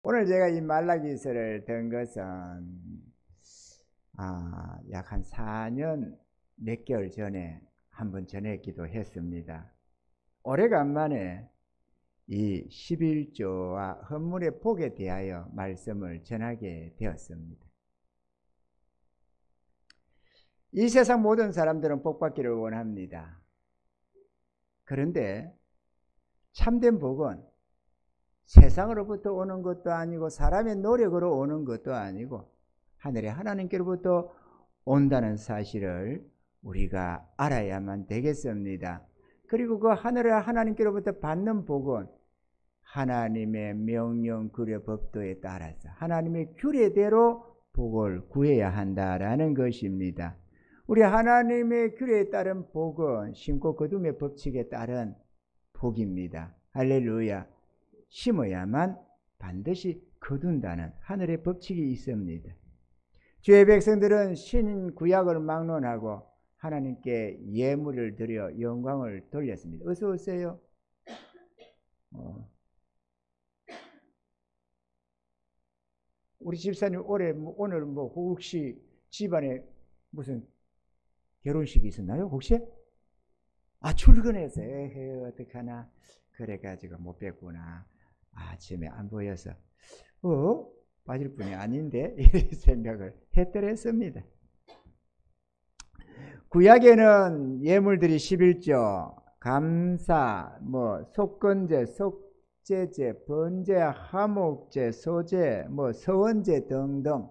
오늘 제가 이 말라기서를 든 것은 약 한 4년 몇 개월 전에 한번 전했기도 했습니다. 오래간만에 이 11조와 헌물의 복에 대하여 말씀을 전하게 되었습니다. 이 세상 모든 사람들은 복받기를 원합니다. 그런데 참된 복은 세상으로부터 오는 것도 아니고 사람의 노력으로 오는 것도 아니고 하늘의 하나님께로부터 온다는 사실을 우리가 알아야만 되겠습니다. 그리고 그 하늘의 하나님께로부터 받는 복은 하나님의 명령, 규례, 법도에 따라서 하나님의 규례대로 복을 구해야 한다라는 것입니다. 우리 하나님의 규례에 따른 복은 심고 거둠의 법칙에 따른 복입니다. 할렐루야. 심어야만 반드시 거둔다는 하늘의 법칙이 있습니다. 주의 백성들은 신구약을 막론하고 하나님께 예물을 드려 영광을 돌렸습니다. 어서 오세요. 우리 집사님 오늘 혹시 집안에 무슨 결혼식이 있었나요? 혹시? 출근해서 에헤 어떡하나 그래가지고 못 뵀구나. 아침에 안 보여서 빠질 분이 아닌데 이런 생각을 했더랬습니다. 구약에는 예물들이 11조, 감사, 속건제, 속죄제, 번제, 화목제, 소제, 서원제 등등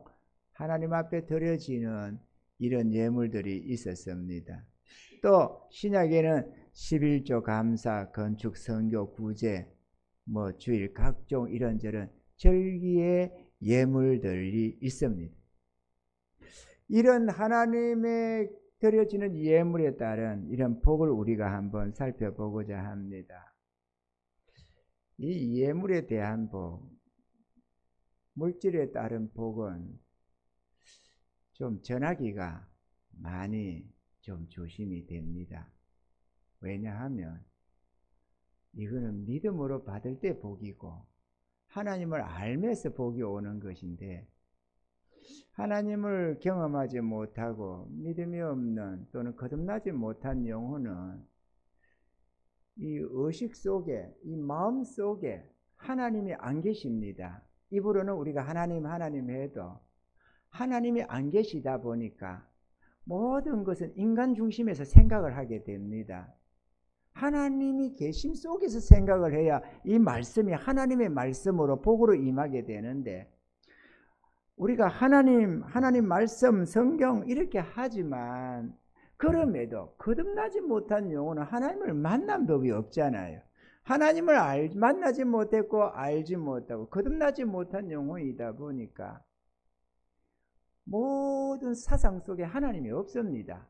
하나님 앞에 드려지는 이런 예물들이 있었습니다. 또 신약에는 11조 감사, 건축, 선교, 구제, 주일 각종 이런저런 절기의 예물들이 있습니다. 이런 하나님의 드려지는 예물에 따른 이런 복을 우리가 한번 살펴보고자 합니다. 이 예물에 대한 복, 물질에 따른 복은 좀 전하기가 많이 좀 조심이 됩니다. 왜냐하면 이거는 믿음으로 받을 때 복이고 하나님을 알면서 복이 오는 것인데 하나님을 경험하지 못하고 믿음이 없는 또는 거듭나지 못한 영혼은 이 의식 속에 이 마음 속에 하나님이 안 계십니다. 입으로는 우리가 하나님 해도 하나님이 안 계시다 보니까 모든 것은 인간 중심에서 생각을 하게 됩니다. 하나님이 계심 속에서 생각을 해야 이 말씀이 하나님의 말씀으로 복으로 임하게 되는데 우리가 하나님 말씀, 성경 이렇게 하지만 그럼에도 거듭나지 못한 영혼은 하나님을 만난 법이 없잖아요. 하나님을 만나지 못했고 알지 못하고 거듭나지 못한 영혼이다 보니까 모든 사상 속에 하나님이 없습니다.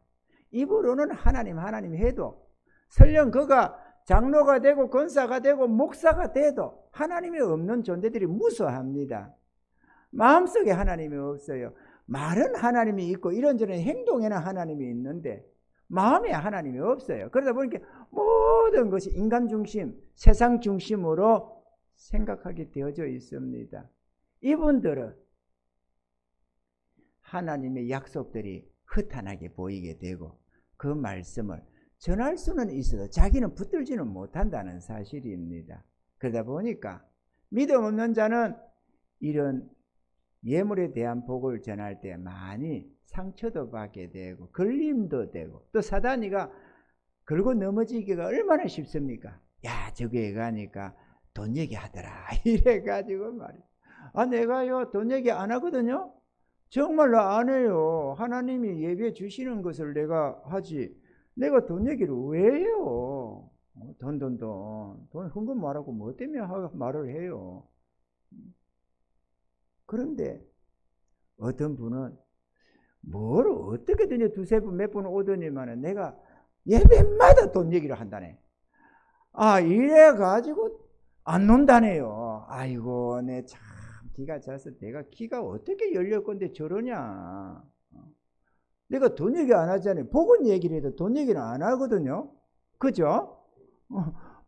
입으로는 하나님 해도 설령 그가 장로가 되고 권사가 되고 목사가 돼도 하나님이 없는 존재들이 무서워합니다. 마음속에 하나님이 없어요. 말은 하나님이 있고 이런저런 행동에는 하나님이 있는데 마음에 하나님이 없어요. 그러다 보니까 모든 것이 인간 중심, 세상 중심으로 생각하게 되어져 있습니다. 이분들은 하나님의 약속들이 허탄하게 보이게 되고 그 말씀을 전할 수는 있어도 자기는 붙들지는 못한다는 사실입니다. 그러다 보니까 믿음 없는 자는 이런 예물에 대한 복을 전할 때 많이 상처도 받게 되고 걸림도 되고 또 사단이가 걸고 넘어지기가 얼마나 쉽습니까? 야 저기에 가니까 돈 얘기하더라 이래가지고 말이야. 내가요 돈 얘기 안 하거든요. 정말로 안 해요. 하나님이 예배해 주시는 것을 내가 하지 내가 돈 얘기를 왜 해요? 돈 헌금 말하고 뭐 때문에 말을 해요? 그런데 어떤 분은 뭘 어떻게든 두세 번 몇 번 오더니만은 내가 예배마다 돈 얘기를 한다네. 이래가지고 안 논다네요. 아이고 내 참 기가 차서 내가 기가 어떻게 열렸건데 저러냐. 내가 돈 얘기 안 하잖아요. 복은 얘기를 해도 돈 얘기는 안 하거든요. 그죠?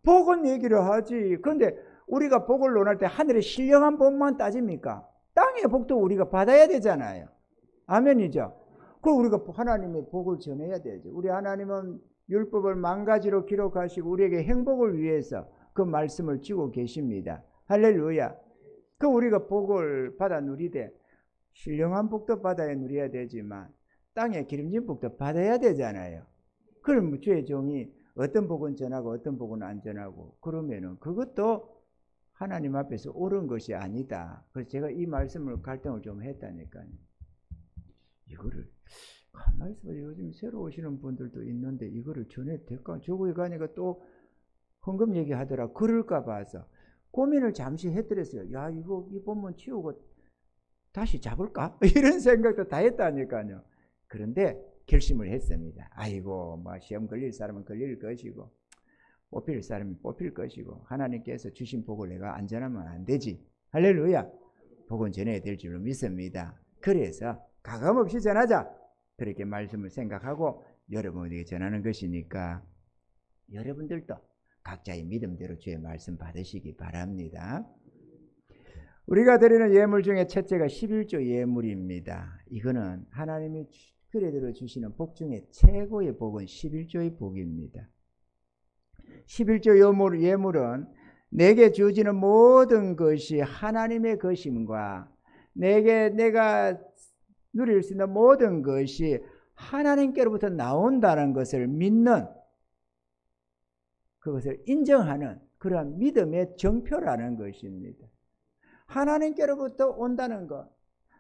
복은 얘기를 하지. 그런데 우리가 복을 논할 때 하늘의 신령한 복만 따집니까? 땅의 복도 우리가 받아야 되잖아요. 아멘이죠. 그럼 우리가 하나님의 복을 전해야 되죠. 우리 하나님은 율법을 만가지로 기록하시고 우리에게 행복을 위해서 그 말씀을 주고 계십니다. 할렐루야. 그 우리가 복을 받아 누리되 신령한 복도 받아야 누려야 되지만 땅의 기름진 복도 받아야 되잖아요. 그럼 주의 종이 어떤 복은 전하고 어떤 복은 안 전하고 그러면은 그것도 하나님 앞에서 옳은 것이 아니다. 그래서 제가 이 말씀을 갈등을 좀 했다니까요. 이거를 가만히 있어봐. 요즘 새로 오시는 분들도 있는데 이거를 전해도 될까? 저거에 가니까 또 헌금 얘기하더라. 그럴까 봐서 고민을 잠시 했더랬어요. 야, 이거 이 본문 치우고 다시 잡을까? 이런 생각도 다 했다니까요. 그런데 결심을 했습니다. 아이고, 뭐 시험 걸릴 사람은 걸릴 것이고 뽑힐 사람은 뽑힐 것이고 하나님께서 주신 복을 내가 안 전하면 안 되지. 할렐루야. 복은 전해야 될 줄로 믿습니다. 그래서 가감없이 전하자. 그렇게 말씀을 생각하고 여러분에게 전하는 것이니까 여러분들도 각자의 믿음대로 주의 말씀 받으시기 바랍니다. 우리가 드리는 예물 중에 첫째가 11조 예물입니다. 이거는 하나님이 그래들어 주시는 복 중에 최고의 복은 11조의 복입니다. 11조 예물은 내게 주어지는 모든 것이 하나님의 것임과 내가 누릴 수 있는 모든 것이 하나님께로부터 나온다는 것을 믿는, 그것을 인정하는 그러한 믿음의 정표라는 것입니다. 하나님께로부터 온다는 것,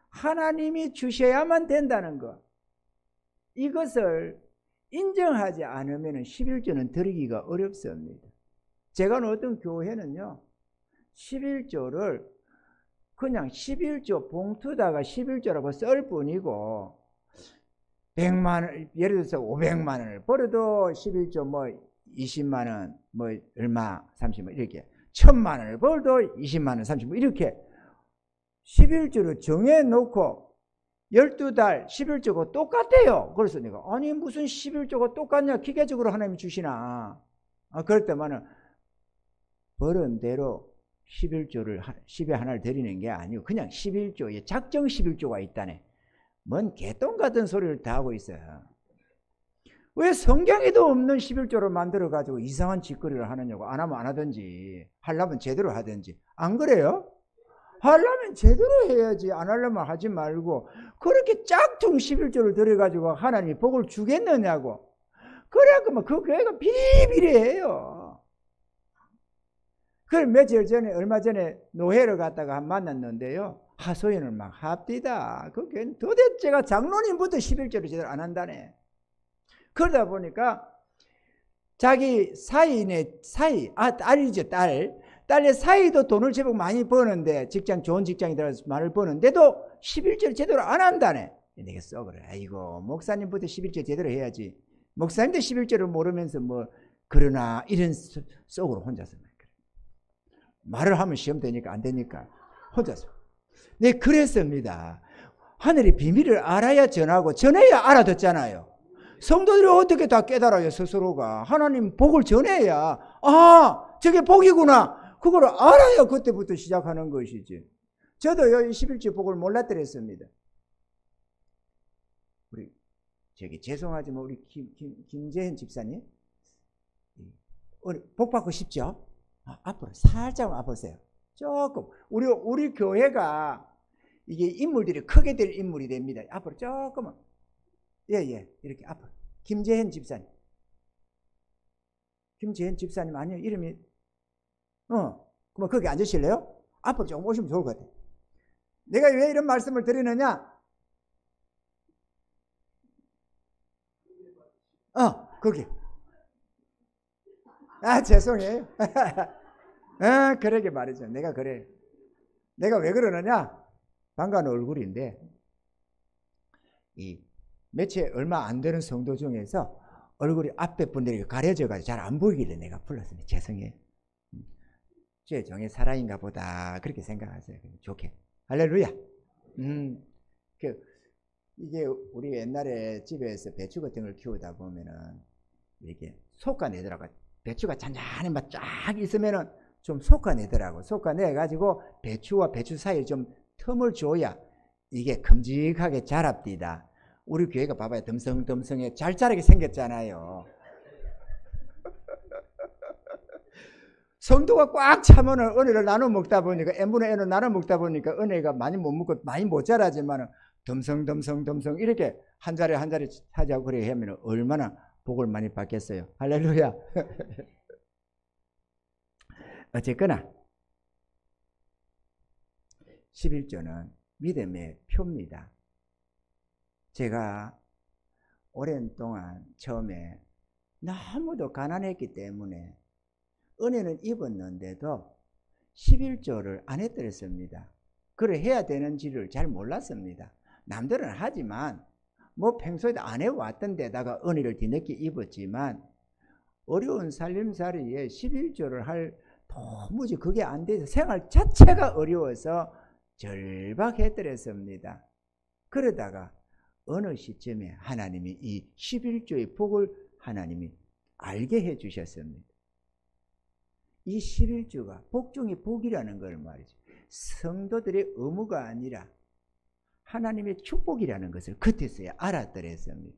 하나님이 주셔야만 된다는 것, 이것을 인정하지 않으면 11조는 드리기가 어렵습니다. 제가 어떤 교회는요 11조를 그냥 11조 봉투다가 11조라고 쓸 뿐이고 100만원, 예를 들어서 500만 원을 벌어도 11조 뭐 20만 원, 뭐 얼마 30만 이렇게 1000만 원을 벌어도 20만 원 30만 이렇게 11조를 정해놓고 12달 11조가 똑같아요. 그래서 내가 아니 무슨 11조가 똑같냐, 기계적으로 하나님이 주시나. 그럴 때만은 벌은 대로 11조를 10에 하나를 드리는 게 아니고 그냥 11조에 작정 11조가 있다네. 뭔 개똥 같은 소리를 다 하고 있어요. 왜 성경에도 없는 11조를 만들어 가지고 이상한 짓거리를 하느냐고. 안 하면 안 하든지 하려면 제대로 하든지. 안 그래요? 하려면 제대로 해야지. 안 하려면 하지 말고 그렇게 짝퉁 11조를 들여가지고 하나님이 복을 주겠느냐고. 그래갖고 그 교회가 비리비리해요. 그래 며칠 전에 얼마 전에 노회를 갔다가 만났는데요. 하소연을 막 합디다. 그 교회는 도대체가 장로님부터 11조를 제대로 안 한다네. 그러다 보니까 자기 딸이죠, 딸의 사이도 돈을 제법 많이 버는데 좋은 직장이 들어가서 많이 버는데도 11조를 제대로 안 한다네. 내가 썩으래. 아이고 목사님부터 11조 제대로 해야지. 목사님도 11조를 모르면서 뭐 그러나 이런 썩으로 혼자서 말을 하면 시험 되니까 안 되니까 혼자서. 네, 그랬습니다. 하늘의 비밀을 알아야 전하고 전해야 알아듣잖아요. 성도들이 어떻게 다 깨달아요, 스스로가. 하나님 복을 전해야, 아, 저게 복이구나. 그걸 알아야 그때부터 시작하는 것이지. 저도요, 11조 복을 몰랐더랬습니다. 죄송하지만 우리 김재현 집사님, 복 받고 싶죠? 앞으로 살짝 와보세요. 조금. 우리 교회가 이게 인물들이 크게 될 인물이 됩니다. 앞으로 조금만. 예, 이렇게 앞으로. 김재현 집사님. 김재현 집사님 아니요, 이름이. 그럼 거기 앉으실래요? 앞으로 조금 오시면 좋을 것 같아요. 내가 왜 이런 말씀을 드리느냐? 거기. 죄송해요. 그러게 말이죠. 내가 그래. 내가 왜 그러느냐? 반가운 얼굴인데, 며칠 얼마 안 되는 성도 중에서 얼굴이 앞에 분들이 가려져가지고 잘 안 보이길래 내가 불렀습니다. 죄송해요. 주의 종의 사랑인가 보다. 그렇게 생각하세요. 좋게. 할렐루야. 이게 우리 옛날에 집에서 배추 같은 걸 키우다 보면은 이렇게 솎아내더라고요. 배추가 잔잔히 막 쫙 있으면은 좀 솎아내더라고. 솎아내가지고 배추와 배추 사이에 좀 틈을 줘야 이게 큼직하게 자랍디다. 우리 교회가 봐봐요. 덤성덤성해 잘 자라게 생겼잖아요. 성도가 꽉 차면 은혜를 나눠 먹다 보니까 n분의 n을 나눠 먹다 보니까 은혜가 많이 못 먹고 많이 못 자라지만 덤성덤성 이렇게 한 자리 한 자리 차지하고 그래 하면 얼마나 복을 많이 받겠어요. 할렐루야. 어쨌거나 11조는 믿음의 표입니다. 제가 오랜 동안 처음에 너무도 가난했기 때문에 은혜는 입었는데도 11조를 안 했더랬습니다. 그래 해야 되는지를 잘 몰랐습니다. 남들은 하지만 뭐 평소에도 안 해왔던 데다가 은혜를 뒤늦게 입었지만 어려운 살림살이에 11조를 할 도무지 그게 안 돼서 생활 자체가 어려워서 절박했더랬습니다. 그러다가 어느 시점에 하나님이 이 11조의 복을 하나님이 알게 해주셨습니다. 이 11조가 복 중에 복이라는 걸 말이죠. 성도들의 의무가 아니라 하나님의 축복이라는 것을 그때서야 알았더랬습니다.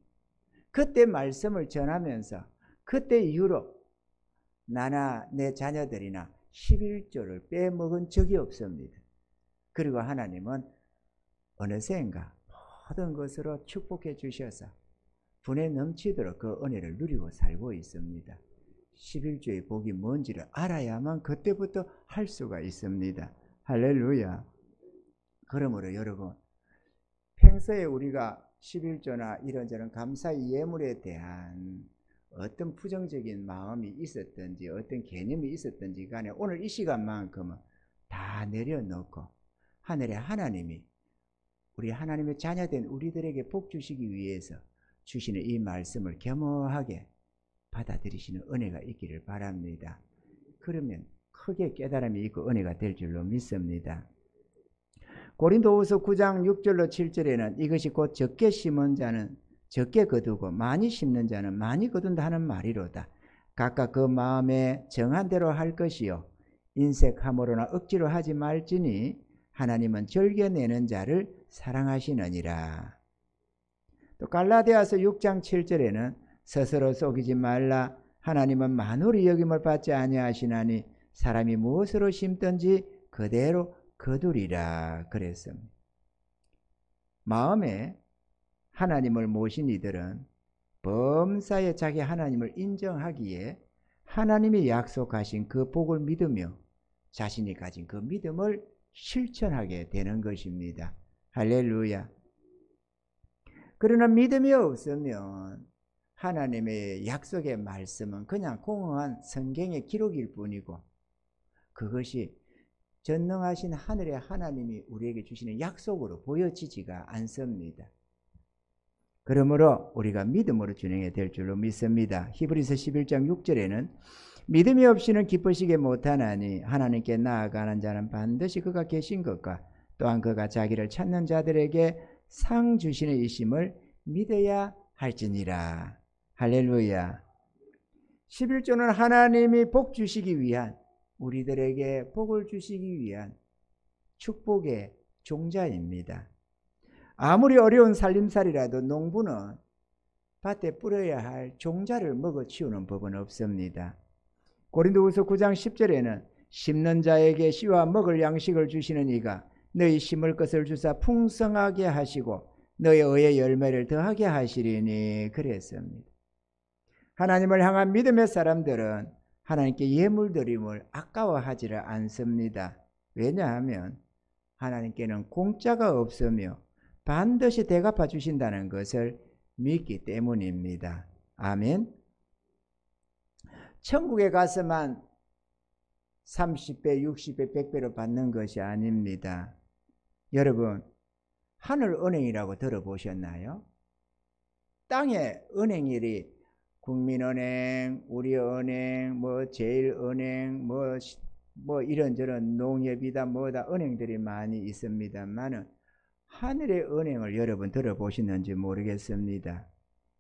그때 말씀을 전하면서 그때 이후로 나나 내 자녀들이나 11조를 빼먹은 적이 없습니다. 그리고 하나님은 어느새인가 모든 것으로 축복해 주셔서 분에 넘치도록 그 은혜를 누리고 살고 있습니다. 11조의 복이 뭔지를 알아야만 그때부터 할 수가 있습니다. 할렐루야. 그러므로 여러분 평소에 우리가 11조나 이런저런 감사의 예물에 대한 어떤 부정적인 마음이 있었든지 어떤 개념이 있었든지 간에 오늘 이 시간만큼은 다 내려놓고 하늘의 하나님이 우리 하나님의 자녀된 우리들에게 복 주시기 위해서 주시는 이 말씀을 겸허하게 받아들이시는 은혜가 있기를 바랍니다. 그러면 크게 깨달음이 있고 은혜가 될 줄로 믿습니다. 고린도후서 9장 6절로 7절에는 이것이 곧 적게 심은 자는 적게 거두고 많이 심는 자는 많이 거둔다 하는 말이로다. 각각 그 마음에 정한 대로 할 것이요 인색함으로나 억지로 하지 말지니 하나님은 즐겨내는 자를 사랑하시느니라. 또 갈라디아서 6장 7절에는 스스로 속이지 말라. 하나님은 만홀히 여김을 받지 아니하시나니 사람이 무엇으로 심든지 그대로 거두리라 그랬습니다. 마음에 하나님을 모신 이들은 범사에 자기 하나님을 인정하기에 하나님이 약속하신 그 복을 믿으며 자신이 가진 그 믿음을 실천하게 되는 것입니다. 할렐루야. 그러나 믿음이 없으면 하나님의 약속의 말씀은 그냥 공허한 성경의 기록일 뿐이고 그것이 전능하신 하늘의 하나님이 우리에게 주시는 약속으로 보여지지가 않습니다. 그러므로 우리가 믿음으로 준행해야 될 줄로 믿습니다. 히브리서 11장 6절에는 믿음이 없이는 기쁘시게 못하나니 하나님께 나아가는 자는 반드시 그가 계신 것과 또한 그가 자기를 찾는 자들에게 상 주시는 이심을 믿어야 할지니라. 할렐루야. 11조는 하나님이 복 주시기 위한 우리들에게 복을 주시기 위한 축복의 종자입니다. 아무리 어려운 살림살이라도 농부는 밭에 뿌려야 할 종자를 먹어치우는 법은 없습니다. 고린도후서 9장 10절에는 심는 자에게 씨와 먹을 양식을 주시는 이가 너희 심을 것을 주사 풍성하게 하시고 너희 의의 열매를 더하게 하시리니 그랬습니다. 하나님을 향한 믿음의 사람들은 하나님께 예물 드림을 아까워하지를 않습니다. 왜냐하면 하나님께는 공짜가 없으며 반드시 대갚아 주신다는 것을 믿기 때문입니다. 아멘. 천국에 가서만 30배, 60배, 100배로 받는 것이 아닙니다. 여러분, 하늘 은행이라고 들어보셨나요? 땅에 은행일이 국민은행, 우리은행, 제일은행, 이런저런 농협이다 뭐다 은행들이 많이 있습니다만은 하늘의 은행을 여러분 들어보시는지 모르겠습니다.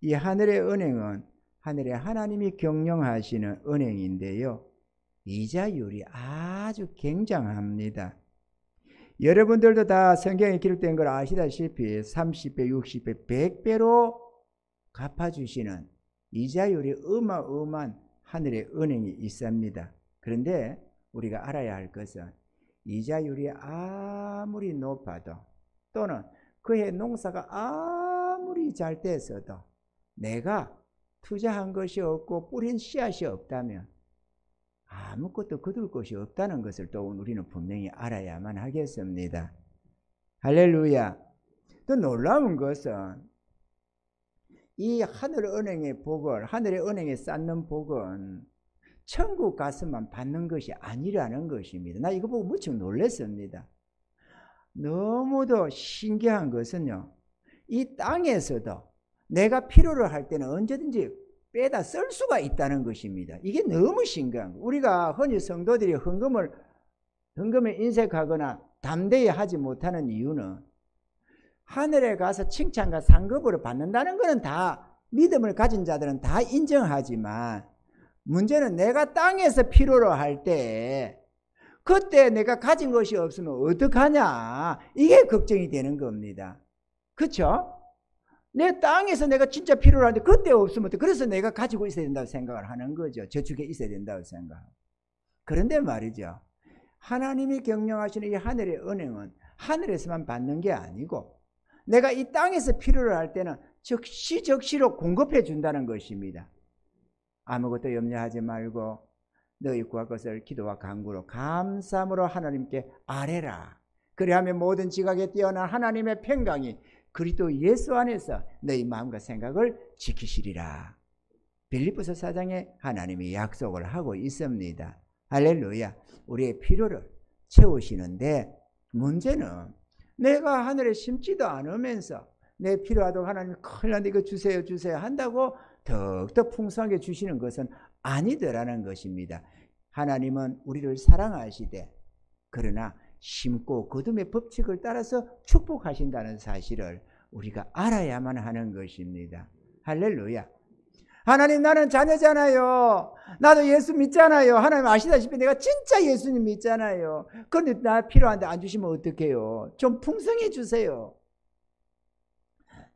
이 하늘의 은행은 하늘의 하나님이 경영하시는 은행인데요. 이자율이 아주 굉장합니다. 여러분들도 다 성경에 기록된 걸 아시다시피 30배, 60배, 100배로 갚아주시는 이자율이 어마어마한 하늘의 은행이 있습니다. 그런데 우리가 알아야 할 것은 이자율이 아무리 높아도 또는 그의 농사가 아무리 잘 됐어도 내가 투자한 것이 없고 뿌린 씨앗이 없다면 아무것도 거둘 것이 없다는 것을 또 우리는 분명히 알아야만 하겠습니다. 할렐루야. 또 놀라운 것은 이 하늘은행의 복을, 하늘의 은행에 쌓는 복은 천국 가서만 받는 것이 아니라는 것입니다. 나 이거 보고 무척 놀랐습니다. 너무도 신기한 것은요, 이 땅에서도 내가 필요로 할 때는 언제든지 빼다 쓸 수가 있다는 것입니다. 이게 너무 신기한 거예요. 우리가 흔히 성도들이 헌금에 인색하거나 담대히 하지 못하는 이유는 하늘에 가서 칭찬과 상급으로 받는다는 것은 다 믿음을 가진 자들은 다 인정하지만 문제는 내가 땅에서 필요로 할 때 그때 내가 가진 것이 없으면 어떡하냐, 이게 걱정이 되는 겁니다. 그렇죠? 내 땅에서 내가 진짜 필요로 하는데 그때 없으면 그래서 내가 가지고 있어야 된다고 생각을 하는 거죠. 저축에 있어야 된다고 생각하고. 그런데 말이죠, 하나님이 경영하시는 이 하늘의 은행은 하늘에서만 받는 게 아니고 내가 이 땅에서 필요로 할 때는 즉시로 공급해 준다는 것입니다. 아무것도 염려하지 말고 너희 구할 것을 기도와 간구로 감사함으로 하나님께 아뢰라. 그리하면 모든 지각에 뛰어난 하나님의 평강이 그리스도 예수 안에서 너희 마음과 생각을 지키시리라. 빌립보서 4장에 하나님이 약속을 하고 있습니다. 할렐루야. 우리의 필요를 채우시는데 문제는 내가 하늘에 심지도 않으면서 내 필요하다고 하나님 큰일 났는데 이거 주세요 한다고 더욱더 풍성하게 주시는 것은 아니더라는 것입니다. 하나님은 우리를 사랑하시되 그러나 심고 거둠의 법칙을 따라서 축복하신다는 사실을 우리가 알아야만 하는 것입니다. 할렐루야. 하나님, 나는 자녀잖아요. 나도 예수 믿잖아요. 하나님 아시다시피 내가 진짜 예수님 믿잖아요. 그런데 나 필요한데 안 주시면 어떡해요? 좀 풍성해 주세요.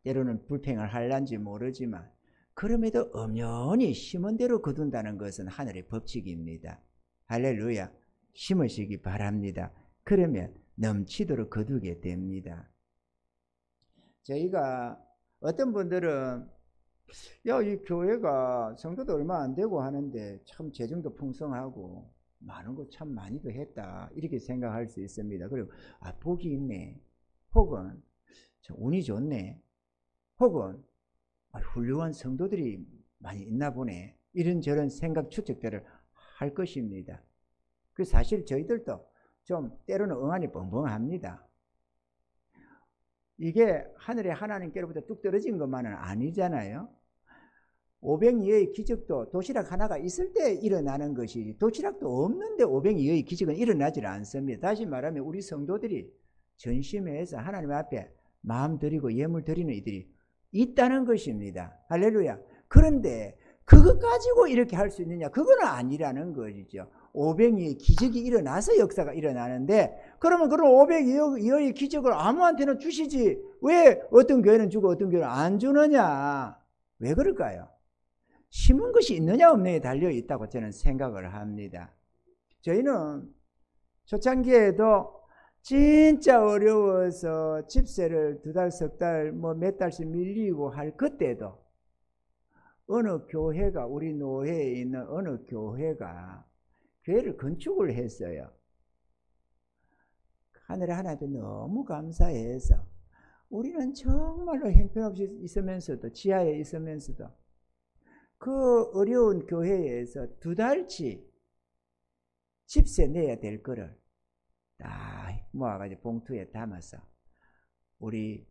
때로는 불평을 할란지 모르지만 그럼에도 엄연히 심은 대로 거둔다는 것은 하늘의 법칙입니다. 할렐루야. 심으시기 바랍니다. 그러면 넘치도록 거두게 됩니다. 저희가 어떤 분들은 이 교회가 성도도 얼마 안 되고 하는데 참 재정도 풍성하고 많은 거 참 많이도 했다, 이렇게 생각할 수 있습니다. 그리고 복이 있네, 혹은 운이 좋네, 혹은 훌륭한 성도들이 많이 있나 보네, 이런저런 생각 추측들을 할 것입니다. 그 사실 저희들도 좀 때로는 응안이 뻥뻥합니다. 이게 하늘에 하나님께로부터 뚝 떨어진 것만은 아니잖아요. 502의 기적도 도시락 하나가 있을 때 일어나는 것이지 도시락도 없는데 502의 기적은 일어나질 않습니다. 다시 말하면 우리 성도들이 전심해서 하나님 앞에 마음 드리고 예물 드리는 이들이 있다는 것입니다. 할렐루야. 그런데 그것 가지고 이렇게 할 수 있느냐, 그건 아니라는 것이죠. 502의 기적이 일어나서 역사가 일어나는데, 그러면 그런 502의 기적을 아무한테나 주시지 왜 어떤 교회는 주고 어떤 교회는 안 주느냐, 왜 그럴까요? 심은 것이 있느냐 없느냐에 달려있다고 저는 생각을 합니다. 저희는 초창기에도 진짜 어려워서 집세를 2달, 3달, 몇 달씩 밀리고 할 그때도 어느 교회가, 우리 노회에 있는 어느 교회가 교회를 건축을 했어요. 하늘에 하나님께 너무 감사해서 우리는 정말로 형편없이 있으면서도, 지하에 있으면서도 그 어려운 교회에서 2달치 집세 내야 될 거를 딱 모아가지고 봉투에 담아서 우리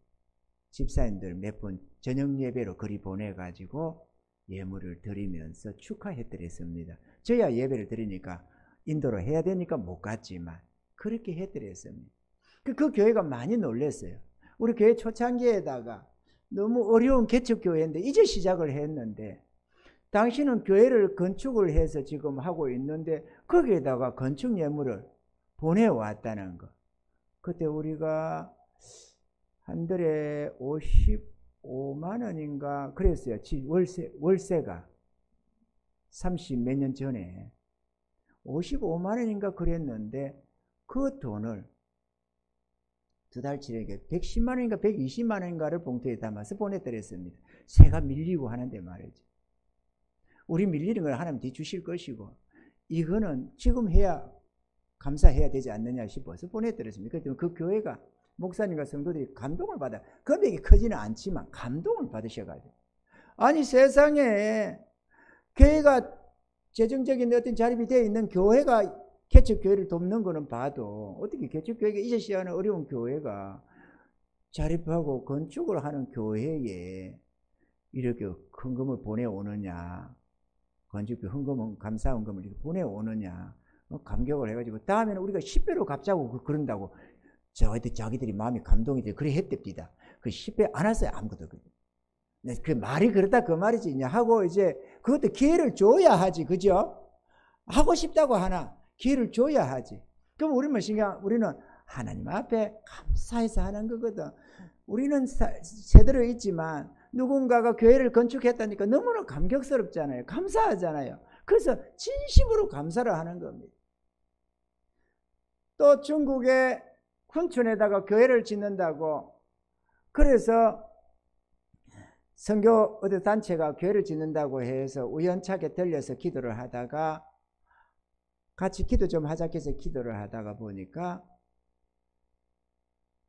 집사님들 몇 분 저녁 예배로 그리 보내가지고 예물을 드리면서 축하해드렸습니다. 저야 예배를 드리니까 인도로 해야 되니까 못 갔지만 그렇게 해드렸습니다. 그 교회가 많이 놀랐어요. 우리 교회 초창기에다가 너무 어려운 개척교회인데 이제 시작을 했는데 당신은 교회를 건축을 해서 지금 하고 있는데 거기에다가 건축 예물을 보내왔다는 거. 그때 우리가 한 달에 55만 원인가 그랬어요. 월세가 30 몇 년 전에 55만 원인가 그랬는데 그 돈을 두 달치에게 110만 원인가 120만 원인가를 봉투에 담아서 보내드렸습니다. 새가 밀리고 하는데 말이죠. 우리 밀리는 걸 하나님 뒤 주실 것이고 이거는 지금 해야 감사해야 되지 않느냐 싶어서 보내드렸습니다. 그래서 그 교회가 목사님과 성도들이 감동을 받아. 금액이 크지는 않지만 감동을 받으셔가지고 아니 세상에 교회가 재정적인 어떤 자립이 되어 있는 교회가 개척교회를 돕는 거는 봐도 어떻게 개척교회가 이 시하는 어려운 교회가 자립하고 건축을 하는 교회에 이렇게 헌금을 보내오느냐, 건축비 헌금은 감사 헌금을 이렇게 보내오느냐 감격을 해가지고 다음에는 우리가 10배로 갚자고 그런다고 자기들이 마음이 감동이 돼 그래 했답니다. 그 10배 안 왔어요 아무것도. 그 말이 그렇다 그 말이지 하고 이제 그것도 기회를 줘야 하지 그죠? 하고 싶다고 하나 기회를 줘야 하지. 그럼 우리는 하나님 앞에 감사해서 하는 거거든. 우리는 세대로 있지만 누군가가 교회를 건축했다니까 너무나 감격스럽잖아요. 감사하잖아요. 그래서 진심으로 감사를 하는 겁니다. 또 중국의 훈춘에다가 교회를 짓는다고 그래서 선교 어디 단체가 교회를 짓는다고 해서 우연찮게 들려서 기도를 하다가 같이 기도 좀 하자 해서 기도를 하다가 보니까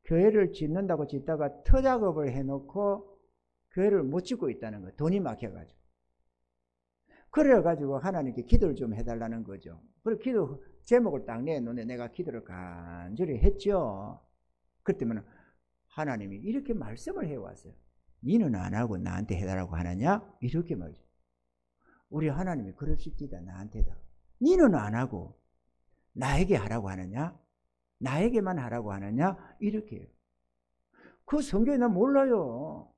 교회를 짓는다고 짓다가 터작업을 해놓고 교회를 못 짓고 있다는 거예요. 돈이 막혀가지고. 그래가지고 하나님께 기도를 좀 해달라는 거죠. 그리고 기도 제목을 딱 내놓는데 내가 기도를 간절히 했죠. 그랬더니 하나님이 이렇게 말씀을 해왔어요. 니는 안 하고 나한테 해달라고 하느냐? 이렇게 말이죠. 우리 하나님이 그럽시다 나한테다. 니는 안 하고 나에게 하라고 하느냐? 나에게만 하라고 하느냐? 이렇게 해요. 그 성경에 난 몰라요.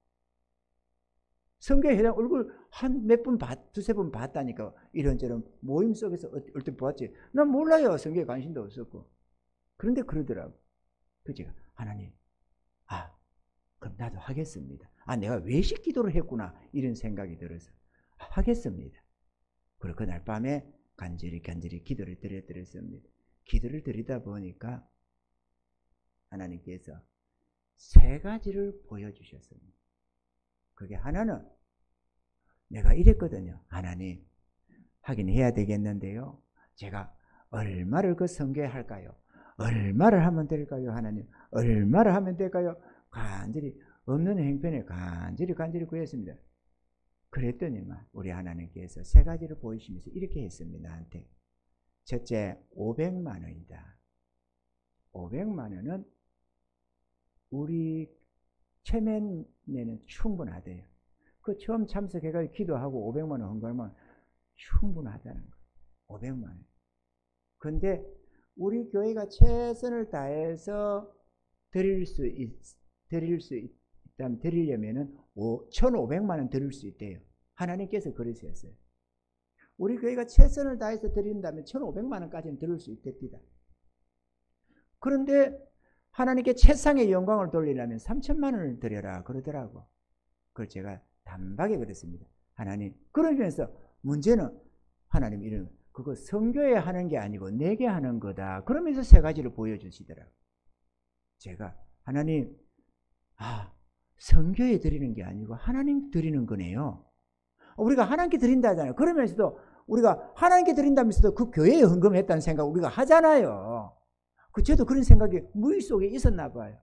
성경에 해당 얼굴 한 몇 번 두세 번 봤다니까. 이런저런 모임 속에서 얼핏 보았지. 난 몰라요. 성경에 관심도 없었고. 그런데 그러더라고. 그 제가 하나님, 그럼 나도 하겠습니다. 내가 외식 기도를 했구나. 이런 생각이 들어서 하겠습니다. 그리고 그날 밤에 간절히 기도를 드렸습니다. 기도를 드리다 보니까 하나님께서 세 가지를 보여주셨습니다. 그게 하나는 내가 이랬거든요. 하나님, 하긴 해야 되겠는데요. 제가 얼마를 그 성교에 할까요? 얼마를 하면 될까요? 하나님, 얼마를 하면 될까요? 간절히 없는 행편에 간절히 구했습니다. 그랬더니만 우리 하나님께서 세 가지를 보이시면서 이렇게 했습니다. 나한테. 첫째, 500만 원이다. 500만 원은 우리 체면에는 충분하대요. 그 처음 참석해가지고 기도하고 500만 원 헌금하면 충분하다는 거예요. 500만 원. 근데 우리 교회가 최선을 다해서 드릴 수 있다면 드리려면은 1,500만 원 드릴 수 있대요. 하나님께서 그러셨어요. 우리 교회가 최선을 다해서 드린다면 1,500만 원까지는 드릴 수 있답니다. 그런데 하나님께 최상의 영광을 돌리려면 3,000만 원을 드려라 그러더라고. 그걸 제가 단박에 그랬습니다. 하나님, 그러면서 문제는 하나님 이런 그거 성교에 하는 게 아니고 내게 하는 거다. 그러면서 세 가지를 보여주시더라고. 제가 하나님, 성교에 드리는 게 아니고 하나님 드리는 거네요. 우리가 하나님께 드린다 하잖아요. 그러면서도 우리가 하나님께 드린다면서도 그 교회에 헌금했다는 생각 우리가 하잖아요. 저도 그런 생각이 무의 속에 있었나 봐요.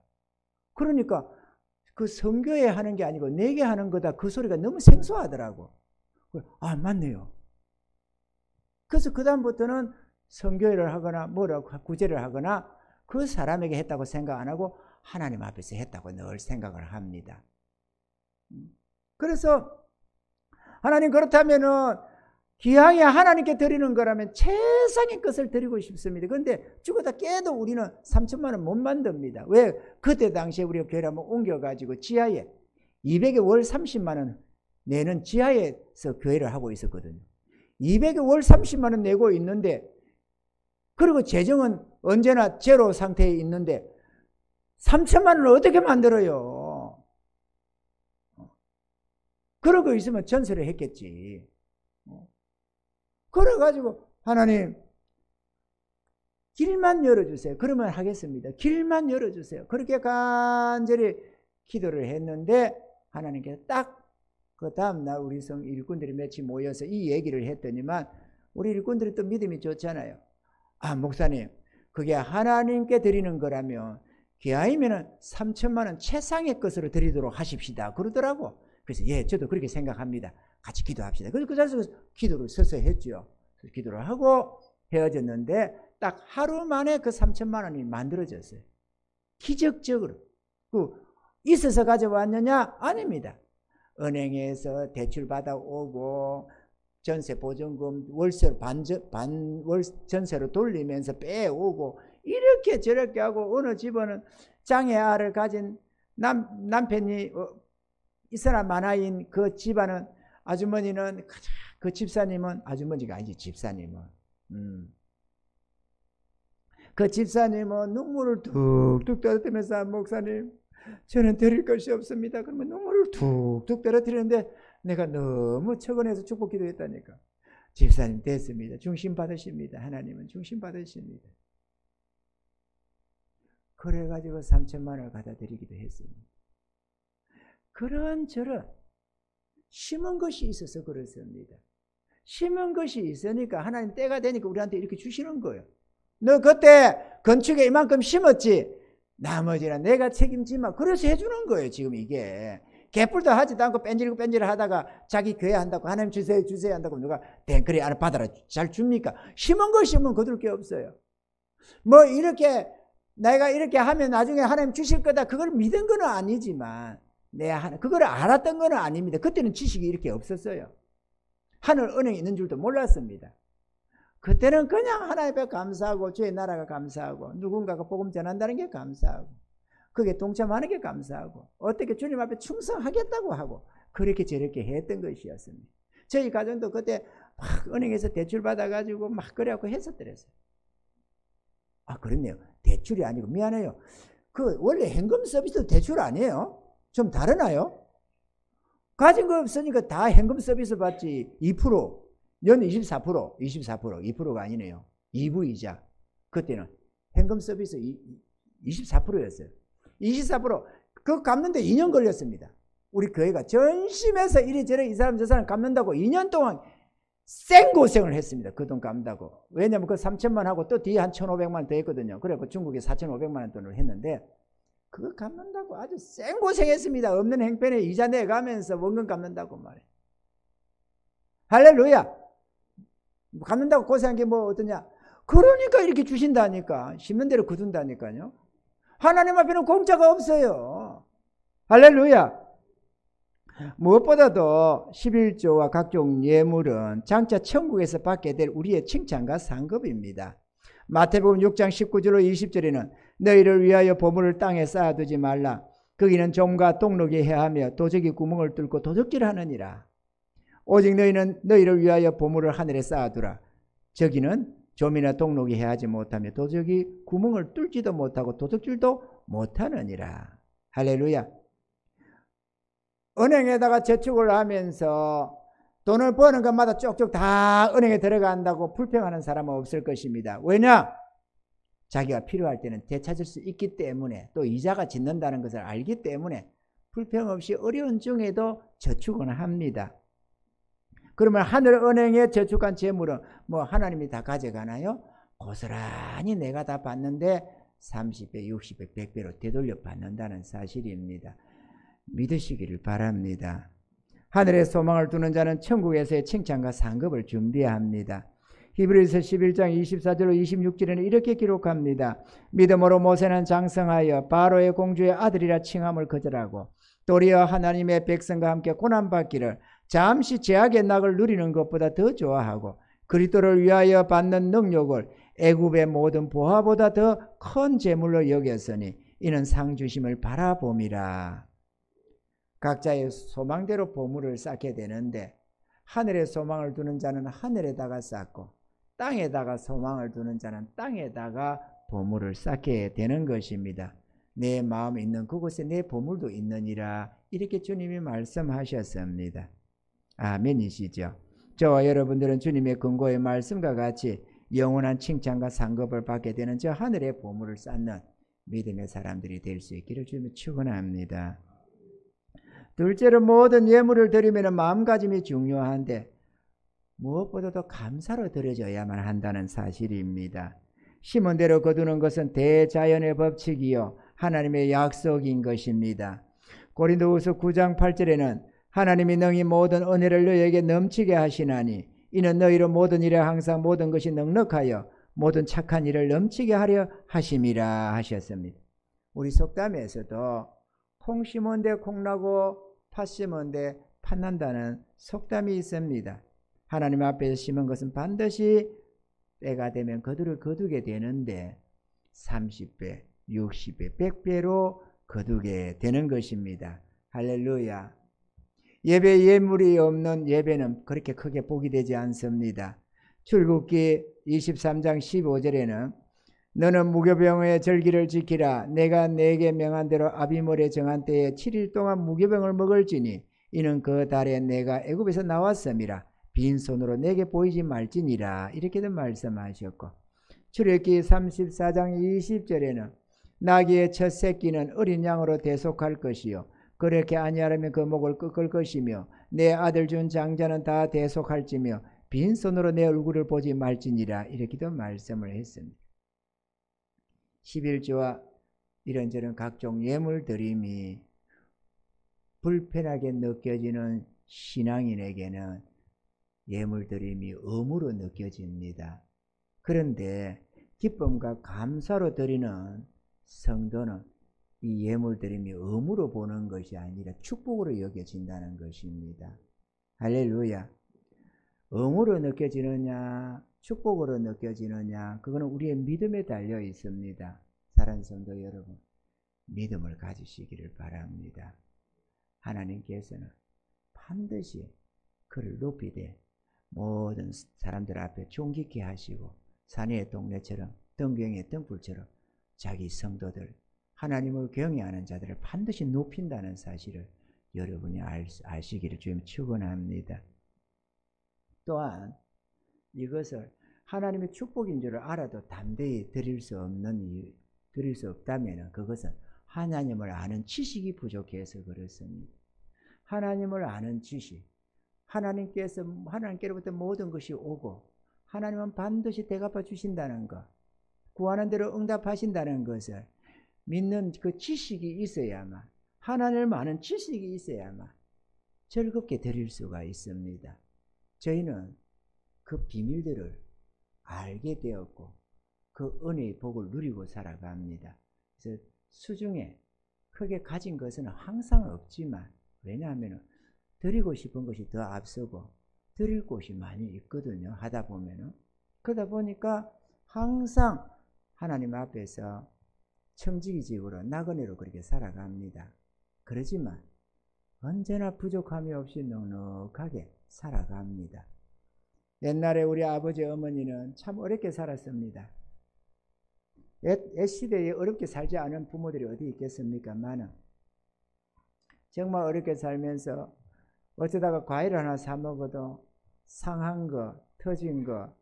그러니까 그 성교에 하는 게 아니고 내게 하는 거다. 그 소리가 너무 생소하더라고. 맞네요. 그래서 그 다음부터는 성교회를 하거나 뭐라고 구제를 하거나 그 사람에게 했다고 생각 안 하고 하나님 앞에서 했다고 늘 생각을 합니다. 그래서 하나님 그렇다면은 기왕에 하나님께 드리는 거라면 최상의 것을 드리고 싶습니다. 그런데 죽어다 깨도 우리는 3,000만 원 못 만듭니다. 왜? 그때 당시에 우리가 교회를 한번 옮겨가지고 지하에 200에 월 30만 원 내는 지하에서 교회를 하고 있었거든요. 200에 월 30만 원 내고 있는데, 그리고 재정은 언제나 제로 상태에 있는데 3천만 원을 어떻게 만들어요? 그러고 있으면 전세를 했겠지. 그래가지고 하나님 길만 열어주세요. 그러면 하겠습니다. 길만 열어주세요. 그렇게 간절히 기도를 했는데 하나님께서 딱 그 다음날 우리 성 일꾼들이 며칠 모여서 이 얘기를 했더니만, 우리 일꾼들이 또 믿음이 좋잖아요. 아, 목사님, 그게 하나님께 드리는 거라면 기아이면은 3천만 원 최상의 것으로 드리도록 하십시다 그러더라고. 그래서 예, 저도 그렇게 생각합니다. 같이 기도합시다. 그래서 그 자리에서 기도를 서서 했죠. 기도를 하고 헤어졌는데 딱 하루 만에 그 3천만 원이 만들어졌어요. 기적적으로. 있어서 가져왔느냐? 아닙니다. 은행에서 대출 받아오고 전세 보증금 월세로 반월 전세로 돌리면서 빼오고 이렇게 저렇게 하고, 어느 집은 장애아를 가진 남편이 있으나 마나인 그 집안은 아주머니는, 그 집사님은, 아주머니가 아니지 집사님은, 그 집사님은 눈물을 툭툭 떨어뜨리면서 목사님 저는 드릴 것이 없습니다. 그러면 눈물을 툭툭 떨어뜨리는데 내가 너무 처근해서 축복 기도했다니까. 집사님 됐습니다. 중심 받으십니다. 하나님은 중심 받으십니다. 그래가지고 3천만 원을 갖다 드리기도 했습니다. 그런저런 심은 것이 있어서 그렇습니다. 심은 것이 있으니까 하나님 때가 되니까 우리한테 이렇게 주시는 거예요. 너 그때 건축에 이만큼 심었지? 나머지는 내가 책임지마. 그래서 해주는 거예요. 지금 이게 개뿔도 하지도 않고 뺀질고 하다가 자기 교회 한다고 하나님 주세요 한다고 누가 그래 안 받아라 잘 줍니까? 심은 거 심으면 거둘 게 없어요. 뭐 이렇게 내가 이렇게 하면 나중에 하나님 주실 거다, 그걸 믿은 건 아니지만 내가 그걸 알았던 건 아닙니다. 그때는 지식이 이렇게 없었어요. 하늘 은행이 있는 줄도 몰랐습니다. 그때는 그냥 하나님 앞에 감사하고 주의 나라가 감사하고 누군가가 복음 전한다는 게 감사하고 그게 동참하는 게 감사하고 어떻게 주님 앞에 충성하겠다고 하고 그렇게 저렇게 했던 것이었습니다. 저희 가정도 그때 막 은행에서 대출 받아가지고 막 그래갖고 했었더랬어요. 아, 그렇네요. 대출이 아니고 미안해요. 그 원래 현금 서비스도 대출 아니에요? 좀 다르나요? 가진 거 없으니까 다 현금 서비스 받지. 2% 연 24%, 2%가 아니네요. 2부 이자. 그때는 현금 서비스 24%였어요. 24%. 그거 갚는데 2년 걸렸습니다. 우리 교회가 전심해서 이리저리 이 사람 저 사람 갚는다고 2년 동안 생고생을 했습니다. 그 돈 갚는다고. 왜냐면 그 3천만 하고 또 뒤에 한 1,500만 더 했거든요. 그래서 중국에 4,500만 원 돈을 했는데 그거 갚는다고 아주 생고생했습니다. 없는 행편에 이자 내가면서 원금 갚는다고 말이에요. 할렐루야. 갚는다고 고생한 게 뭐 어떠냐? 그러니까 이렇게 주신다니까. 심는 대로 거둔다니까요. 하나님 앞에는 공짜가 없어요. 할렐루야. 무엇보다도 11조와 각종 예물은 장차 천국에서 받게 될 우리의 칭찬과 상급입니다. 마태복음 6장 19절로 20절에는 너희를 위하여 보물을 땅에 쌓아두지 말라. 거기는 좀과 똑똑이 해하며 도적이 구멍을 뚫고 도적질하느니라. 오직 너희는 너희를 위하여 보물을 하늘에 쌓아두라. 저기는 좀이나 똑똑이 해하지 못하며 도적이 구멍을 뚫지도 못하고 도적질도 못하느니라. 할렐루야. 은행에다가 저축을 하면서 돈을 버는 것마다 쪽쪽 다 은행에 들어간다고 불평하는 사람은 없을 것입니다. 왜냐? 자기가 필요할 때는 되찾을 수 있기 때문에, 또 이자가 짓는다는 것을 알기 때문에 불평 없이 어려운 중에도 저축은 합니다. 그러면 하늘은행에 저축한 재물은 뭐 하나님이 다 가져가나요? 고스란히 내가 다 받는데 30배, 60배, 100배로 되돌려 받는다는 사실입니다. 믿으시기를 바랍니다. 하늘에 소망을 두는 자는 천국에서의 칭찬과 상급을 준비합니다. 히브리서 11장 24절로 26절에는 이렇게 기록합니다. 믿음으로 모세는 장성하여 바로의 공주의 아들이라 칭함을 거절하고 도리어 하나님의 백성과 함께 고난받기를 잠시 죄악의 낙을 누리는 것보다 더 좋아하고 그리스도를 위하여 받는 능력을 애굽의 모든 보화보다 더 큰 재물로 여겼으니 이는 상 주심을 바라봄이라. 각자의 소망대로 보물을 쌓게 되는데, 하늘에 소망을 두는 자는 하늘에다가 쌓고 땅에다가 소망을 두는 자는 땅에다가 보물을 쌓게 되는 것입니다. 내 마음에 있는 그곳에 내 보물도 있느니라, 이렇게 주님이 말씀하셨습니다. 아멘이시죠? 저와 여러분들은 주님의 근고의 말씀과 같이 영원한 칭찬과 상급을 받게 되는 저 하늘의 보물을 쌓는 믿음의 사람들이 될 수 있기를 주님이 축원합니다. 둘째로, 모든 예물을 드리면 마음가짐이 중요한데 무엇보다도 감사로 드려져야만 한다는 사실입니다. 심은 대로 거두는 것은 대자연의 법칙이요 하나님의 약속인 것입니다. 고린도후서 9장 8절에는 하나님이 능히 모든 은혜를 너희에게 넘치게 하시나니 이는 너희로 모든 일에 항상 모든 것이 넉넉하여 모든 착한 일을 넘치게 하려 하심이라 하셨습니다. 우리 속담에서도 콩 심은 데 콩나고 팥 심은 데 팥난다는 속담이 있습니다. 하나님 앞에서 심은 것은 반드시 때가 되면 거두게 되는데 30배, 60배, 100배로 거두게 되는 것입니다. 할렐루야. 예배 예물이 없는 예배는 그렇게 크게 복이 되지 않습니다. 출애굽기 23장 15절에는 너는 무교병의 절기를 지키라. 내가 네게 명한 대로 아비몰에 정한 때에 7일 동안 무교병을 먹을지니 이는 그 달에 내가 애굽에서 나왔음이라. 빈손으로 내게 보이지 말지니라. 이렇게도 말씀하셨고, 출애굽기 34장 20절에는 나귀의 첫 새끼는 어린 양으로 대속할 것이요 그렇게 아니하려면 그 목을 꺾을 것이며 내 아들 준 장자는 다 대속할지며 빈손으로 내 얼굴을 보지 말지니라. 이렇게도 말씀을 했습니다. 11조와 이런저런 각종 예물 드림이 불편하게 느껴지는 신앙인에게는 예물 드림이 의무로 느껴집니다. 그런데 기쁨과 감사로 드리는 성도는 이 예물 드림이 의무로 보는 것이 아니라 축복으로 여겨진다는 것입니다. 할렐루야. 의무로 느껴지느냐 축복으로 느껴지느냐, 그거는 우리의 믿음에 달려 있습니다. 사랑하는 성도 여러분, 믿음을 가지시기를 바랍니다. 하나님께서는 반드시 그를 높이되 모든 사람들 앞에 존귀케 하시고 산의 동네처럼 등경의 등불처럼 자기 성도들, 하나님을 경외하는 자들을 반드시 높인다는 사실을 여러분이 아시기를 주님 축원합니다. 또한 이것을 하나님의 축복인 줄 알아도 담대히 드릴 수 없다면 그것은 하나님을 아는 지식이 부족해서 그렇습니다. 하나님을 아는 지식, 하나님께로부터 모든 것이 오고 하나님은 반드시 대갚아 주신다는 것, 구하는 대로 응답하신다는 것을 믿는 그 지식이 있어야만, 하나님을 아는 지식이 있어야만 즐겁게 드릴 수가 있습니다. 저희는 그 비밀들을 알게 되었고 그 은혜의 복을 누리고 살아갑니다. 그래서 수중에 크게 가진 것은 항상 없지만, 왜냐하면 드리고 싶은 것이 더 앞서고 드릴 곳이 많이 있거든요. 하다 보면은. 그러다 보니까 항상 하나님 앞에서 청지기직으로 나그네로 그렇게 살아갑니다. 그러지만 언제나 부족함이 없이 넉넉하게 살아갑니다. 옛날에 우리 아버지 어머니는 참 어렵게 살았습니다. 옛 시대에 어렵게 살지 않은 부모들이 어디 있겠습니까만은 정말 어렵게 살면서 어쩌다가 과일 하나 사 먹어도 상한 거, 터진 거,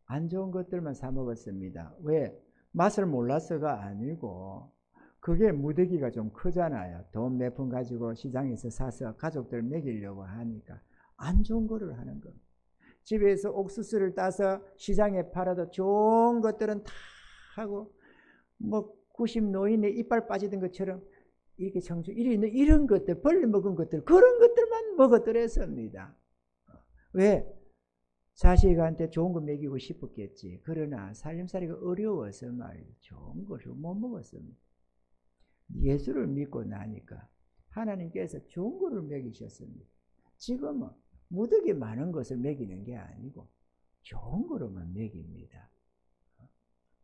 안 좋은 것들만 사 먹었습니다. 왜? 맛을 몰라서가 아니고 그게 무더기가 좀 크잖아요. 돈 몇 푼 가지고 시장에서 사서 가족들 먹이려고 하니까 안 좋은 거를 하는 겁니다. 집에서 옥수수를 따서 시장에 팔아도 좋은 것들은 다 하고, 뭐 90 노인의 이빨 빠지던 것처럼 이렇게 청주 이런 것들, 벌레 먹은 것들, 그런 것들만 먹어들었습니다. 왜? 자식한테 좋은 거 먹이고 싶었겠지. 그러나 살림살이가 어려워서 말이죠. 좋은 것을 못 먹었습니다. 예수를 믿고 나니까 하나님께서 좋은 것을 먹이셨습니다. 지금은 무더기 많은 것을 먹이는 게 아니고 좋은 거로만 먹입니다.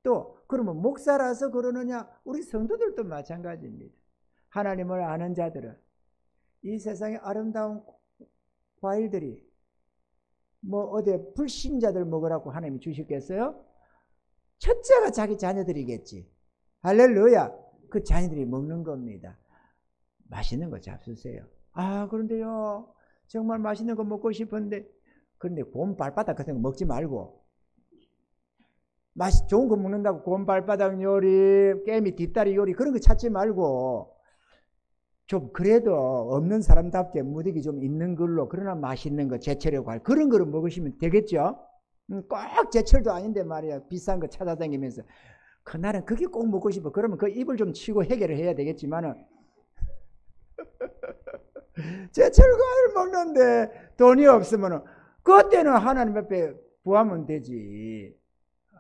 또 그러면 목사라서 그러느냐? 우리 성도들도 마찬가지입니다. 하나님을 아는 자들은 이 세상에 아름다운 과일들이 뭐 어디 불신자들 먹으라고 하나님이 주셨겠어요? 첫째가 자기 자녀들이겠지. 할렐루야. 그 자녀들이 먹는 겁니다. 맛있는 거 잡수세요. 아, 그런데요, 정말 맛있는 거 먹고 싶은데, 그런데 곰 발바닥 같은 거 먹지 말고, 좋은 거 먹는다고 곰 발바닥 요리, 깨미 뒷다리 요리, 그런 거 찾지 말고, 좀 그래도 없는 사람답게 무득이 좀 있는 걸로, 그러나 맛있는 거, 제철의 과일, 그런 거를 먹으시면 되겠죠? 꼭 제철도 아닌데 말이야. 비싼 거 찾아다니면서. 그날은 그게 꼭 먹고 싶어. 그러면 그 입을 좀 치고 해결을 해야 되겠지만은, 제철 과일 먹는데 돈이 없으면은, 그때는 하나님 앞에 구하면 되지.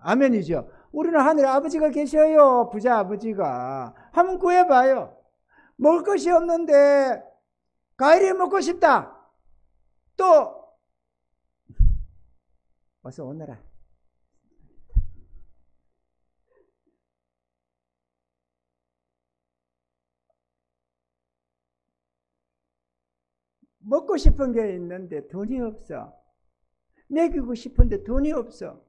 아멘이죠. 우리는 하늘에 아버지가 계셔요. 부자 아버지가. 한번 구해봐요. 먹을 것이 없는데 과일이 먹고 싶다. 또 어서 오너라. 먹고 싶은 게 있는데 돈이 없어. 먹이고 싶은데 돈이 없어.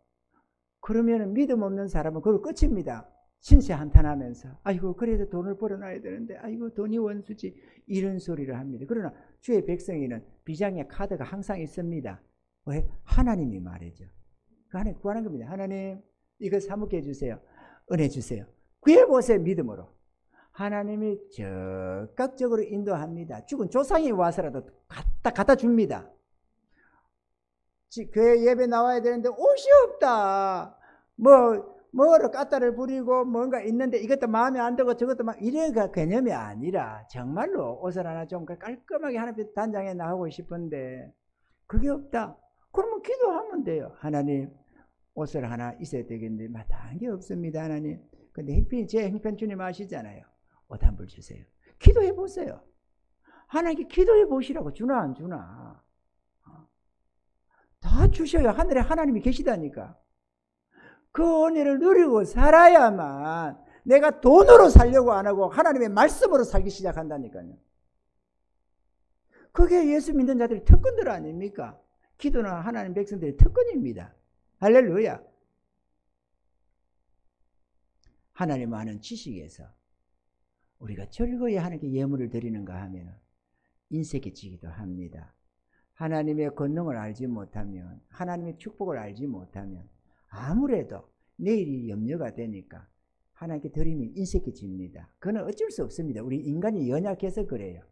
그러면 믿음 없는 사람은 그걸 끝입니다. 신세 한탄하면서 아이고 그래도 돈을 벌어놔야 되는데 아이고 돈이 원수지, 이런 소리를 합니다. 그러나 주의 백성에는 비장의 카드가 항상 있습니다. 왜? 하나님이 말이죠. 그 하나님 구하는 겁니다. 하나님 이거 사먹게 해주세요. 은혜 주세요. 구해보세요. 믿음으로. 하나님이 적극적으로 인도합니다. 죽은 조상이 와서라도 갖다 줍니다. 교회 예배 나와야 되는데 옷이 없다. 뭐로 까따를 부리고 뭔가 있는데 이것도 마음에 안 들고 저것도 막 이래가 개념이 아니라 정말로 옷을 하나 좀 깔끔하게 하나님 단장에 나가고 싶은데 그게 없다. 그러면 기도하면 돼요. 하나님 옷을 하나 있어야 되겠는데 마땅한 게 없습니다. 하나님. 근데 제 형편 주님 아시잖아요. 옷 한 벌 주세요. 기도해 보세요. 하나님께 기도해 보시라고. 주나 안 주나. 다 주셔요. 하늘에 하나님이 계시다니까. 그 은혜를 누리고 살아야만 내가 돈으로 살려고 안 하고 하나님의 말씀으로 살기 시작한다니까요. 그게 예수 믿는 자들의 특권들 아닙니까? 기도는 하나님 백성들의 특권입니다. 할렐루야. 하나님 아는 지식에서 우리가 즐거이 하나님께 예물을 드리는가 하면 인색이 지기도 합니다. 하나님의 권능을 알지 못하면, 하나님의 축복을 알지 못하면 아무래도 내일이 염려가 되니까 하나님께 드리면 인색이 집니다. 그건 어쩔 수 없습니다. 우리 인간이 연약해서 그래요.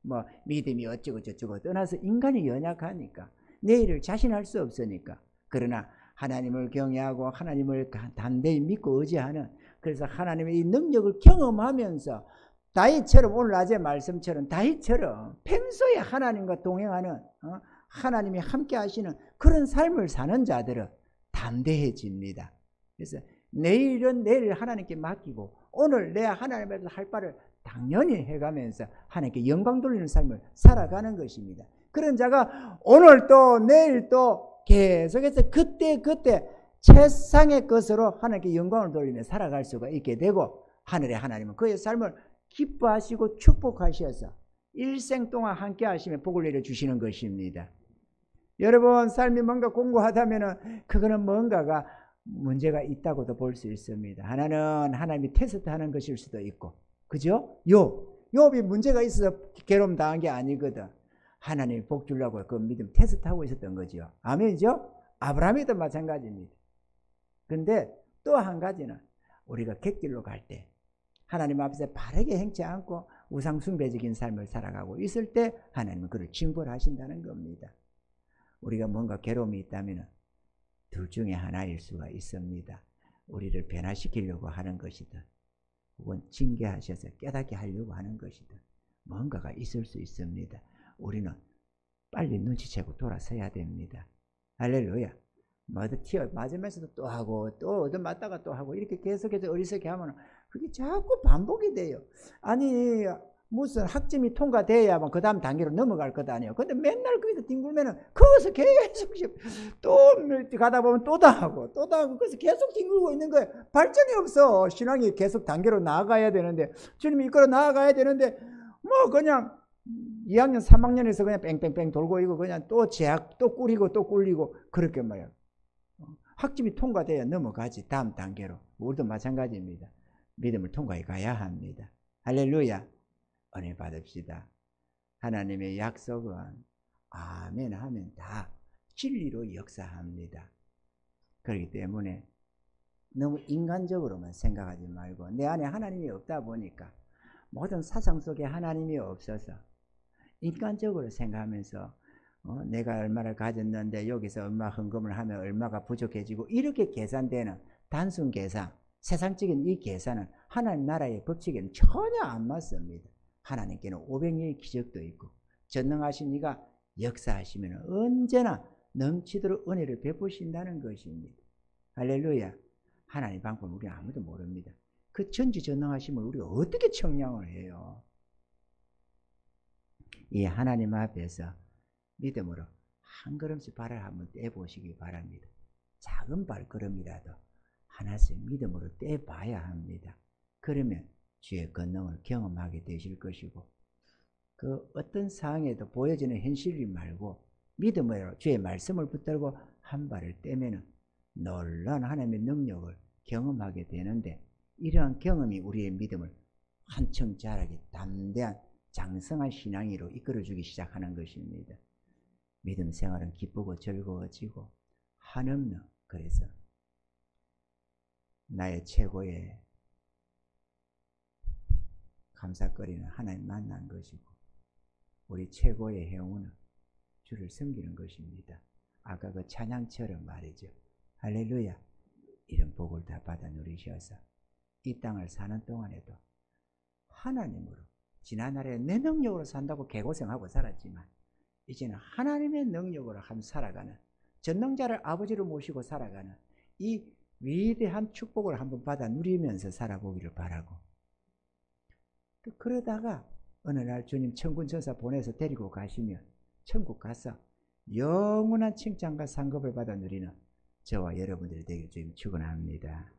뭐 믿음이 어쩌고 저쩌고 떠나서 인간이 연약하니까 내일을 자신할 수 없으니까. 그러나 하나님을 경외하고 하나님을 담대히 믿고 의지하는, 그래서 하나님의 이 능력을 경험하면서 다윗처럼, 오늘 낮의 말씀처럼 다윗처럼 평소에 하나님과 동행하는, 하나님이 함께 하시는 그런 삶을 사는 자들은 담대해집니다. 그래서 내일은 내일 하나님께 맡기고 오늘 내가 하나님 앞에서 할 바를 당연히 해가면서 하나님께 영광 돌리는 삶을 살아가는 것입니다. 그런 자가 오늘 또 내일 또 계속해서 그때 최상의 것으로 하나님께 영광을 돌리며 살아갈 수가 있게 되고, 하늘의 하나님은 그의 삶을 기뻐하시고 축복하셔서 일생 동안 함께 하시며 복을 내려주시는 것입니다. 여러분 삶이 뭔가 공고하다면 그거는 뭔가가 문제가 있다고도 볼 수 있습니다. 하나는 하나님이 테스트하는 것일 수도 있고, 그죠? 욥이 문제가 있어서 괴로움 당한 게 아니거든. 하나님이 복 주려고 그 믿음 테스트하고 있었던 거죠. 아멘이죠? 아브라함에도 마찬가지입니다. 근데 또 한 가지는 우리가 객길로 갈 때 하나님 앞에서 바르게 행치 않고 우상숭배적인 삶을 살아가고 있을 때 하나님은 그를 징벌하신다는 겁니다. 우리가 뭔가 괴로움이 있다면 둘 중에 하나일 수가 있습니다. 우리를 변화시키려고 하는 것이든 혹은 징계하셔서 깨닫게 하려고 하는 것이든 뭔가가 있을 수 있습니다. 우리는 빨리 눈치채고 돌아서야 됩니다. 할렐루야. 어디 맞으면서도 또 하고 또 얻어 맞다가 또 하고 이렇게 계속해서 어리석게 하면 그게 자꾸 반복이 돼요. 아니 무슨 학점이 통과돼야만 그 다음 단계로 넘어갈 것 아니에요. 근데 맨날 거기서 뒹굴면은 거기서 계속 또 가다 보면 또 다 하고 그래서 계속 뒹굴고 있는 거예요. 발전이 없어. 신앙이 계속 단계로 나아가야 되는데, 주님이 이끌어 나아가야 되는데 뭐 그냥 2학년 3학년에서 그냥 뺑뺑뺑 돌고 있고 그냥 또 재학 또 꾸리고 또 꿀리고 그렇게 말이야. 학점이 통과돼야 넘어가지 다음 단계로. 우리도 마찬가지입니다. 믿음을 통과해 가야 합니다. 할렐루야. 은혜 받읍시다. 하나님의 약속은 아멘 하면 다 진리로 역사합니다. 그렇기 때문에 너무 인간적으로만 생각하지 말고 내 안에 하나님이 없다 보니까 모든 사상 속에 하나님이 없어서 인간적으로 생각하면서 내가 얼마를 가졌는데 여기서 얼마 헌금을 하면 얼마가 부족해지고 이렇게 계산되는 단순 계산, 세상적인 이 계산은 하나님 나라의 법칙에는 전혀 안 맞습니다. 하나님께는 500년의 기적도 있고 전능하신 이가 역사하시면 언제나 넘치도록 은혜를 베푸신다는 것입니다. 할렐루야. 하나님 방법은 우리 아무도 모릅니다. 그 전지전능하심을 우리가 어떻게 청량을 해요? 이 하나님 앞에서 믿음으로 한 걸음씩 발을 한번 떼보시기 바랍니다. 작은 발걸음이라도 하나씩 믿음으로 떼봐야 합니다. 그러면 주의 권능을 경험하게 되실 것이고 그 어떤 상황에도 보여지는 현실이 말고 믿음으로 주의 말씀을 붙들고 한 발을 떼면 놀라운 하나님의 능력을 경험하게 되는데 이러한 경험이 우리의 믿음을 한층 자라게 담대한 장성한 신앙으로 이끌어주기 시작하는 것입니다. 믿음 생활은 기쁘고 즐거워지고 한없는 그래서 나의 최고의 감사거리는 하나님 만난 것이고 우리 최고의 행운은 주를 섬기는 것입니다. 아까 그 찬양처럼 말이죠. 할렐루야. 이런 복을 다 받아 누리셔서 이 땅을 사는 동안에도 하나님으로 지난날에 내 능력으로 산다고 개고생하고 살았지만 이제는 하나님의 능력으로 한 살아가는 전능자를 아버지로 모시고 살아가는 이 위대한 축복을 한번 받아 누리면서 살아보기를 바라고 또 그러다가 어느 날 주님 천군천사 보내서 데리고 가시면 천국 가서 영원한 칭찬과 상급을 받아 누리는 저와 여러분들이 되길 주님 축원합니다.